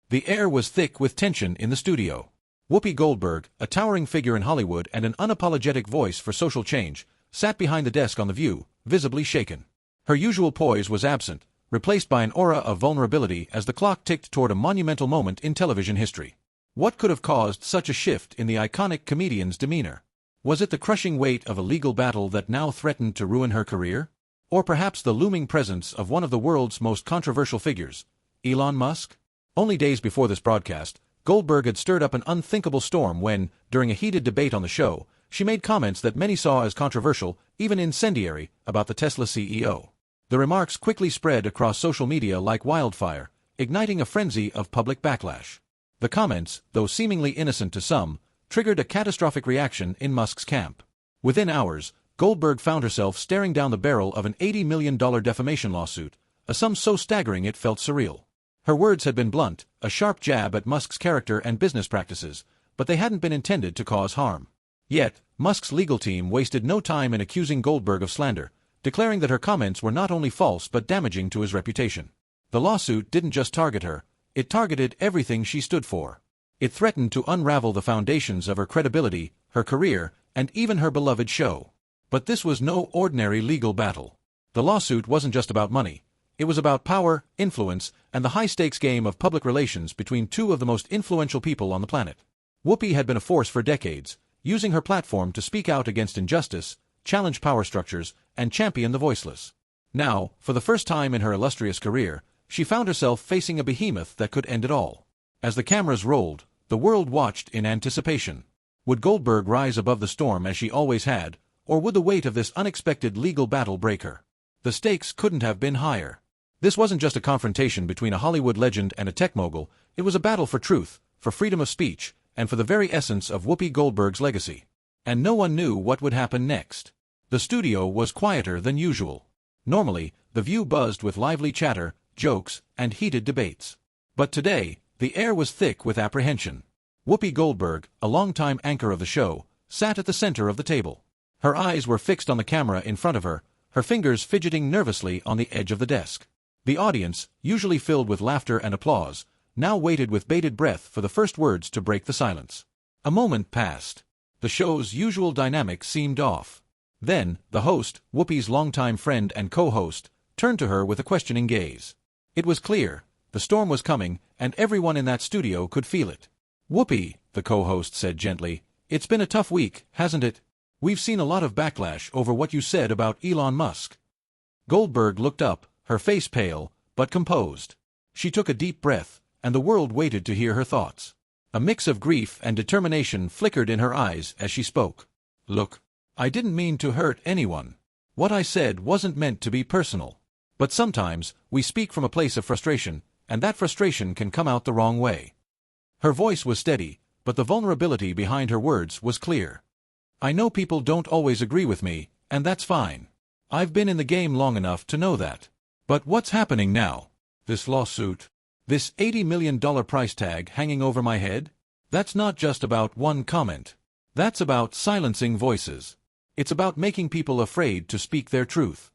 The air was thick with tension in the studio. Whoopi Goldberg, a towering figure in Hollywood and an unapologetic voice for social change, sat behind the desk on The View, visibly shaken. Her usual poise was absent, replaced by an aura of vulnerability as the clock ticked toward a monumental moment in television history. What could have caused such a shift in the iconic comedian's demeanor? Was it the crushing weight of a legal battle that now threatened to ruin her career? Or perhaps the looming presence of one of the world's most controversial figures, Elon Musk? Only days before this broadcast, Goldberg had stirred up an unthinkable storm when, during a heated debate on the show, she made comments that many saw as controversial, even incendiary, about the Tesla CEO. The remarks quickly spread across social media like wildfire, igniting a frenzy of public backlash. The comments, though seemingly innocent to some, triggered a catastrophic reaction in Musk's camp. Within hours, Goldberg found herself staring down the barrel of an $80 million defamation lawsuit, a sum so staggering it felt surreal. Her words had been blunt, a sharp jab at Musk's character and business practices, but they hadn't been intended to cause harm. Yet, Musk's legal team wasted no time in accusing Goldberg of slander, declaring that her comments were not only false but damaging to his reputation. The lawsuit didn't just target her, it targeted everything she stood for. It threatened to unravel the foundations of her credibility, her career, and even her beloved show. But this was no ordinary legal battle. The lawsuit wasn't just about money. It was about power, influence, and the high-stakes game of public relations between two of the most influential people on the planet. Whoopi had been a force for decades, using her platform to speak out against injustice, challenge power structures, and champion the voiceless. Now, for the first time in her illustrious career, she found herself facing a behemoth that could end it all. As the cameras rolled, the world watched in anticipation. Would Goldberg rise above the storm as she always had, or would the weight of this unexpected legal battle break her? The stakes couldn't have been higher. This wasn't just a confrontation between a Hollywood legend and a tech mogul, it was a battle for truth, for freedom of speech, and for the very essence of Whoopi Goldberg's legacy. And no one knew what would happen next. The studio was quieter than usual. Normally, The View buzzed with lively chatter, jokes, and heated debates. But today, the air was thick with apprehension. Whoopi Goldberg, a longtime anchor of the show, sat at the center of the table. Her eyes were fixed on the camera in front of her, her fingers fidgeting nervously on the edge of the desk. The audience, usually filled with laughter and applause, now waited with bated breath for the first words to break the silence. A moment passed. The show's usual dynamic seemed off. Then, the host, Whoopi's longtime friend and co-host, turned to her with a questioning gaze. It was clear, the storm was coming, and everyone in that studio could feel it. "Whoopi," the co-host said gently, "it's been a tough week, hasn't it? We've seen a lot of backlash over what you said about Elon Musk." Goldberg looked up, her face pale, but composed. She took a deep breath, and the world waited to hear her thoughts. A mix of grief and determination flickered in her eyes as she spoke. "Look, I didn't mean to hurt anyone. What I said wasn't meant to be personal. But sometimes, we speak from a place of frustration, and that frustration can come out the wrong way." Her voice was steady, but the vulnerability behind her words was clear. "I know people don't always agree with me, and that's fine. I've been in the game long enough to know that. But what's happening now? This lawsuit? This $80 million price tag hanging over my head? That's not just about one comment. That's about silencing voices. It's about making people afraid to speak their truth."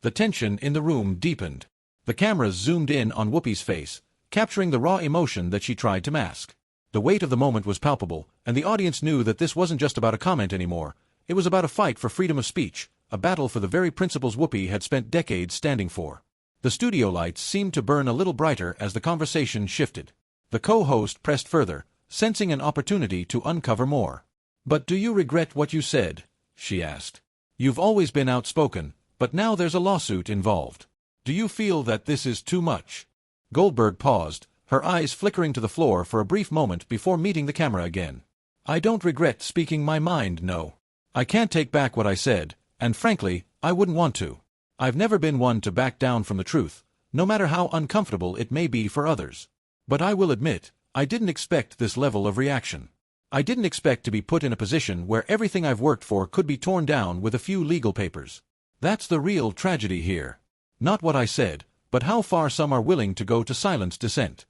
The tension in the room deepened. The cameras zoomed in on Whoopi's face, capturing the raw emotion that she tried to mask. The weight of the moment was palpable, and the audience knew that this wasn't just about a comment anymore. It was about a fight for freedom of speech, a battle for the very principles Whoopi had spent decades standing for. The studio lights seemed to burn a little brighter as the conversation shifted. The co-host pressed further, sensing an opportunity to uncover more. "But do you regret what you said?" she asked. "You've always been outspoken, but now there's a lawsuit involved. Do you feel that this is too much?" Goldberg paused, her eyes flickering to the floor for a brief moment before meeting the camera again. "I don't regret speaking my mind, no. I can't take back what I said, and frankly, I wouldn't want to. I've never been one to back down from the truth, no matter how uncomfortable it may be for others. But I will admit, I didn't expect this level of reaction. I didn't expect to be put in a position where everything I've worked for could be torn down with a few legal papers. That's the real tragedy here. Not what I said, but how far some are willing to go to silence dissent."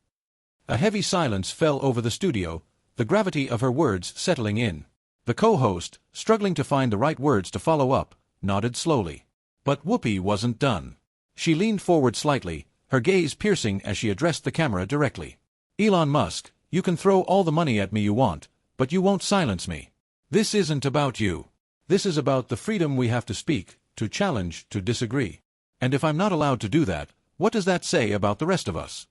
A heavy silence fell over the studio, the gravity of her words settling in. The co-host, struggling to find the right words to follow up, nodded slowly. But Whoopi wasn't done. She leaned forward slightly, her gaze piercing as she addressed the camera directly. Elon Musk, you can throw all the money at me you want, but you won't silence me. This isn't about you. This is about the freedom we have to speak, to challenge, to disagree. And if I'm not allowed to do that, what does that say about the rest of us?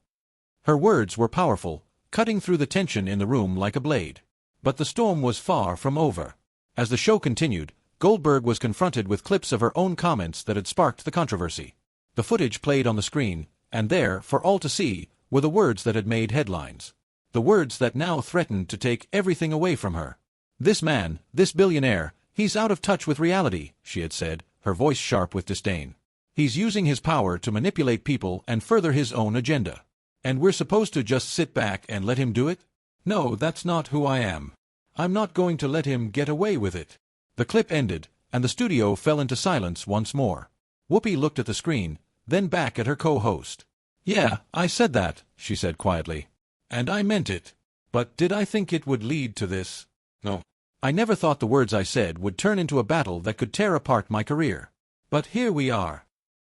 Her words were powerful, cutting through the tension in the room like a blade. But the storm was far from over. As the show continued, Goldberg was confronted with clips of her own comments that had sparked the controversy. The footage played on the screen, and there, for all to see, were the words that had made headlines. The words that now threatened to take everything away from her. This man, this billionaire, he's out of touch with reality, she had said, her voice sharp with disdain. He's using his power to manipulate people and further his own agenda. And we're supposed to just sit back and let him do it? No, that's not who I am. I'm not going to let him get away with it. The clip ended, and the studio fell into silence once more. Whoopi looked at the screen, then back at her co-host. Yeah, I said that, she said quietly. And I meant it. But did I think it would lead to this? No. I never thought the words I said would turn into a battle that could tear apart my career. But here we are.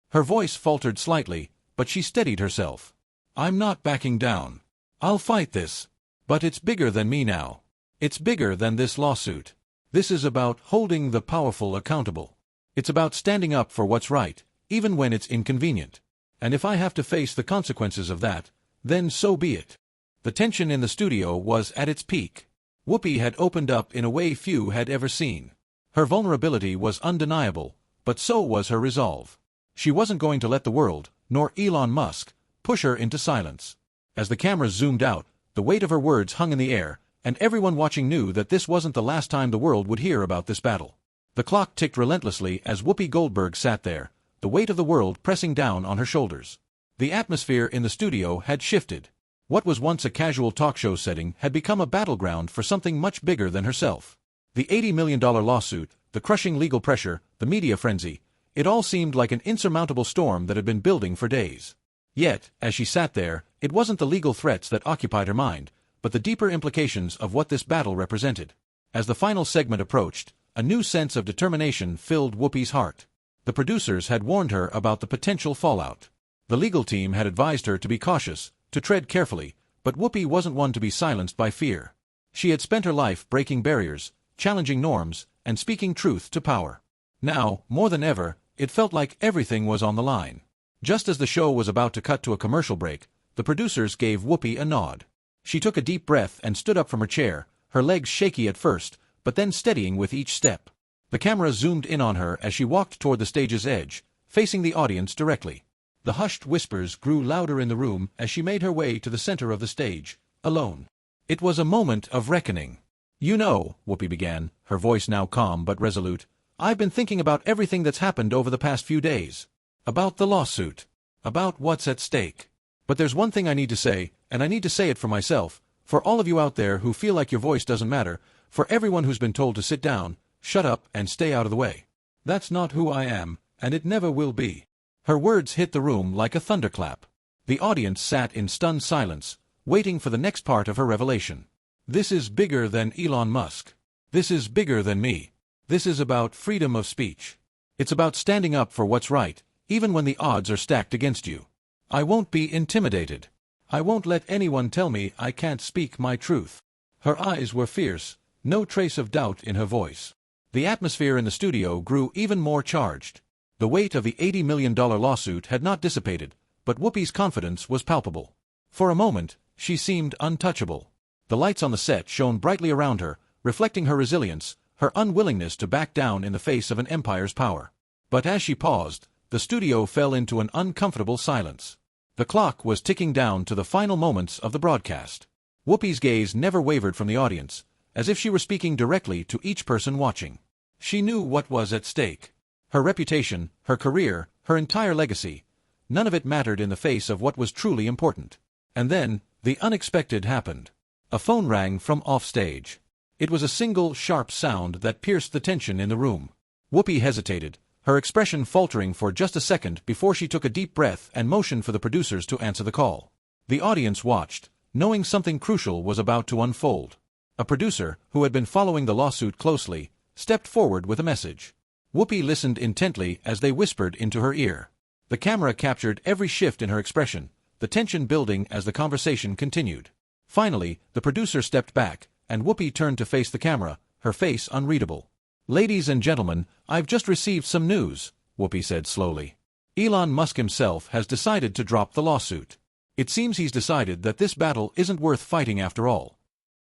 Her voice faltered slightly, but she steadied herself. I'm not backing down. I'll fight this. But it's bigger than me now. It's bigger than this lawsuit. This is about holding the powerful accountable. It's about standing up for what's right, even when it's inconvenient. And if I have to face the consequences of that, then so be it. The tension in the studio was at its peak. Whoopi had opened up in a way few had ever seen. Her vulnerability was undeniable, but so was her resolve. She wasn't going to let the world, nor Elon Musk, push her into silence. As the cameras zoomed out, the weight of her words hung in the air, and everyone watching knew that this wasn't the last time the world would hear about this battle. The clock ticked relentlessly as Whoopi Goldberg sat there, the weight of the world pressing down on her shoulders. The atmosphere in the studio had shifted. What was once a casual talk show setting had become a battleground for something much bigger than herself. The $80 million lawsuit, the crushing legal pressure, the media frenzy, it all seemed like an insurmountable storm that had been building for days. Yet, as she sat there, it wasn't the legal threats that occupied her mind, but the deeper implications of what this battle represented. As the final segment approached, a new sense of determination filled Whoopi's heart. The producers had warned her about the potential fallout. The legal team had advised her to be cautious, to tread carefully, but Whoopi wasn't one to be silenced by fear. She had spent her life breaking barriers, challenging norms, and speaking truth to power. Now, more than ever, it felt like everything was on the line. Just as the show was about to cut to a commercial break, the producers gave Whoopi a nod. She took a deep breath and stood up from her chair, her legs shaky at first, but then steadying with each step. The camera zoomed in on her as she walked toward the stage's edge, facing the audience directly. The hushed whispers grew louder in the room as she made her way to the center of the stage, alone. It was a moment of reckoning. You know, Whoopi began, her voice now calm but resolute, I've been thinking about everything that's happened over the past few days. About the lawsuit. About what's at stake. But there's one thing I need to say, and I need to say it for myself, for all of you out there who feel like your voice doesn't matter, for everyone who's been told to sit down, shut up, and stay out of the way. That's not who I am, and it never will be. Her words hit the room like a thunderclap. The audience sat in stunned silence, waiting for the next part of her revelation. This is bigger than Elon Musk. This is bigger than me. This is about freedom of speech. It's about standing up for what's right, even when the odds are stacked against you. I won't be intimidated. I won't let anyone tell me I can't speak my truth. Her eyes were fierce, no trace of doubt in her voice. The atmosphere in the studio grew even more charged. The weight of the $80 million lawsuit had not dissipated, but Whoopi's confidence was palpable. For a moment, she seemed untouchable. The lights on the set shone brightly around her, reflecting her resilience, her unwillingness to back down in the face of an empire's power. But as she paused, the studio fell into an uncomfortable silence. The clock was ticking down to the final moments of the broadcast. Whoopi's gaze never wavered from the audience, as if she were speaking directly to each person watching. She knew what was at stake. Her reputation, her career, her entire legacy. None of it mattered in the face of what was truly important. And then, the unexpected happened. A phone rang from offstage. It was a single, sharp sound that pierced the tension in the room. Whoopi hesitated, her expression faltering for just a second before she took a deep breath and motioned for the producers to answer the call. The audience watched, knowing something crucial was about to unfold. A producer, who had been following the lawsuit closely, stepped forward with a message. Whoopi listened intently as they whispered into her ear. The camera captured every shift in her expression, the tension building as the conversation continued. Finally, the producer stepped back, and Whoopi turned to face the camera, her face unreadable. "Ladies and gentlemen, I've just received some news," Whoopi said slowly. "Elon Musk himself has decided to drop the lawsuit. It seems he's decided that this battle isn't worth fighting after all."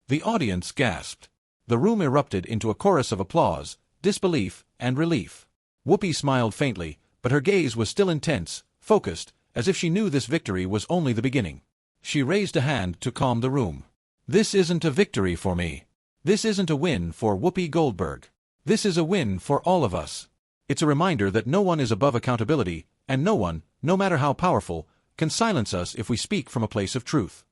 The audience gasped. The room erupted into a chorus of applause, disbelief, and relief. Whoopi smiled faintly, but her gaze was still intense, focused, as if she knew this victory was only the beginning. She raised a hand to calm the room. "This isn't a victory for me. This isn't a win for Whoopi Goldberg. This is a win for all of us. It's a reminder that no one is above accountability, and no one, no matter how powerful, can silence us if we speak from a place of truth."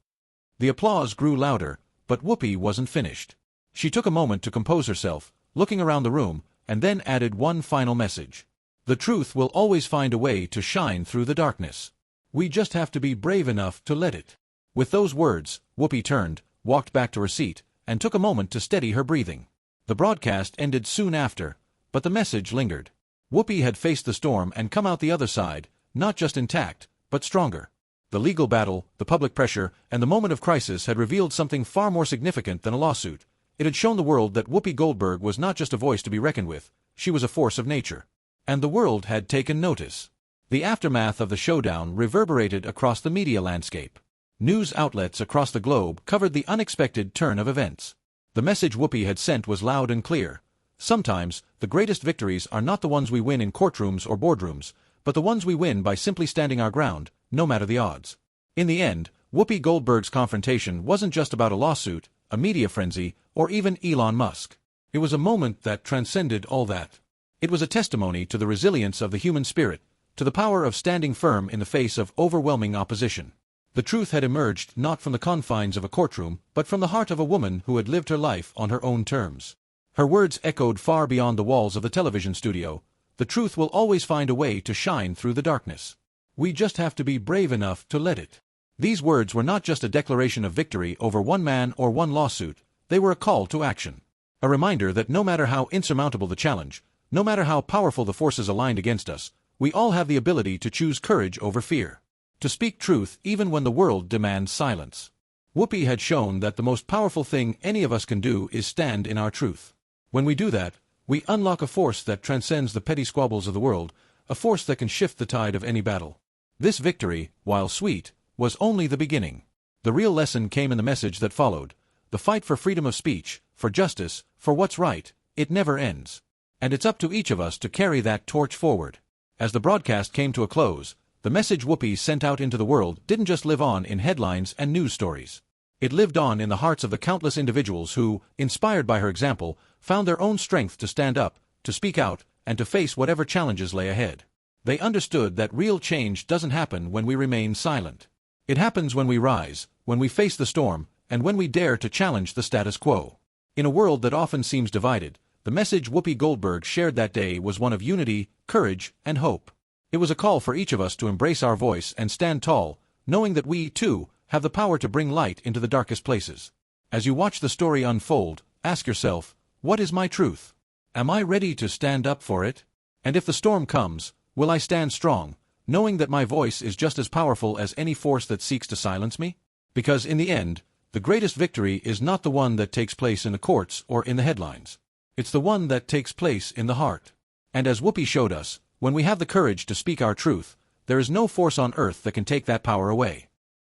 The applause grew louder, but Whoopi wasn't finished. She took a moment to compose herself, looking around the room, and then added one final message. "The truth will always find a way to shine through the darkness. We just have to be brave enough to let it." With those words, Whoopi turned, walked back to her seat, and took a moment to steady her breathing. The broadcast ended soon after, but the message lingered. Whoopi had faced the storm and come out the other side, not just intact, but stronger. The legal battle, the public pressure, and the moment of crisis had revealed something far more significant than a lawsuit. It had shown the world that Whoopi Goldberg was not just a voice to be reckoned with, she was a force of nature. And the world had taken notice. The aftermath of the showdown reverberated across the media landscape. News outlets across the globe covered the unexpected turn of events. The message Whoopi had sent was loud and clear. Sometimes, the greatest victories are not the ones we win in courtrooms or boardrooms, but the ones we win by simply standing our ground, no matter the odds. In the end, Whoopi Goldberg's confrontation wasn't just about a lawsuit, a media frenzy, or even Elon Musk. It was a moment that transcended all that. It was a testimony to the resilience of the human spirit, to the power of standing firm in the face of overwhelming opposition. The truth had emerged not from the confines of a courtroom, but from the heart of a woman who had lived her life on her own terms. Her words echoed far beyond the walls of the television studio. "The truth will always find a way to shine through the darkness. We just have to be brave enough to let it." These words were not just a declaration of victory over one man or one lawsuit, they were a call to action. A reminder that no matter how insurmountable the challenge, no matter how powerful the forces aligned against us, we all have the ability to choose courage over fear. To speak truth even when the world demands silence. Whoopi had shown that the most powerful thing any of us can do is stand in our truth. When we do that, we unlock a force that transcends the petty squabbles of the world, a force that can shift the tide of any battle. This victory, while sweet, was only the beginning. The real lesson came in the message that followed. The fight for freedom of speech, for justice, for what's right, it never ends. And it's up to each of us to carry that torch forward. As the broadcast came to a close, the message Whoopi sent out into the world didn't just live on in headlines and news stories. It lived on in the hearts of the countless individuals who, inspired by her example, found their own strength to stand up, to speak out, and to face whatever challenges lay ahead. They understood that real change doesn't happen when we remain silent. It happens when we rise, when we face the storm, and when we dare to challenge the status quo. In a world that often seems divided, the message Whoopi Goldberg shared that day was one of unity, courage, and hope. It was a call for each of us to embrace our voice and stand tall, knowing that we, too, have the power to bring light into the darkest places. As you watch the story unfold, ask yourself, what is my truth? Am I ready to stand up for it? And if the storm comes, will I stand strong, knowing that my voice is just as powerful as any force that seeks to silence me? Because in the end, the greatest victory is not the one that takes place in the courts or in the headlines. It's the one that takes place in the heart. And as Whoopi showed us, when we have the courage to speak our truth, there is no force on earth that can take that power away.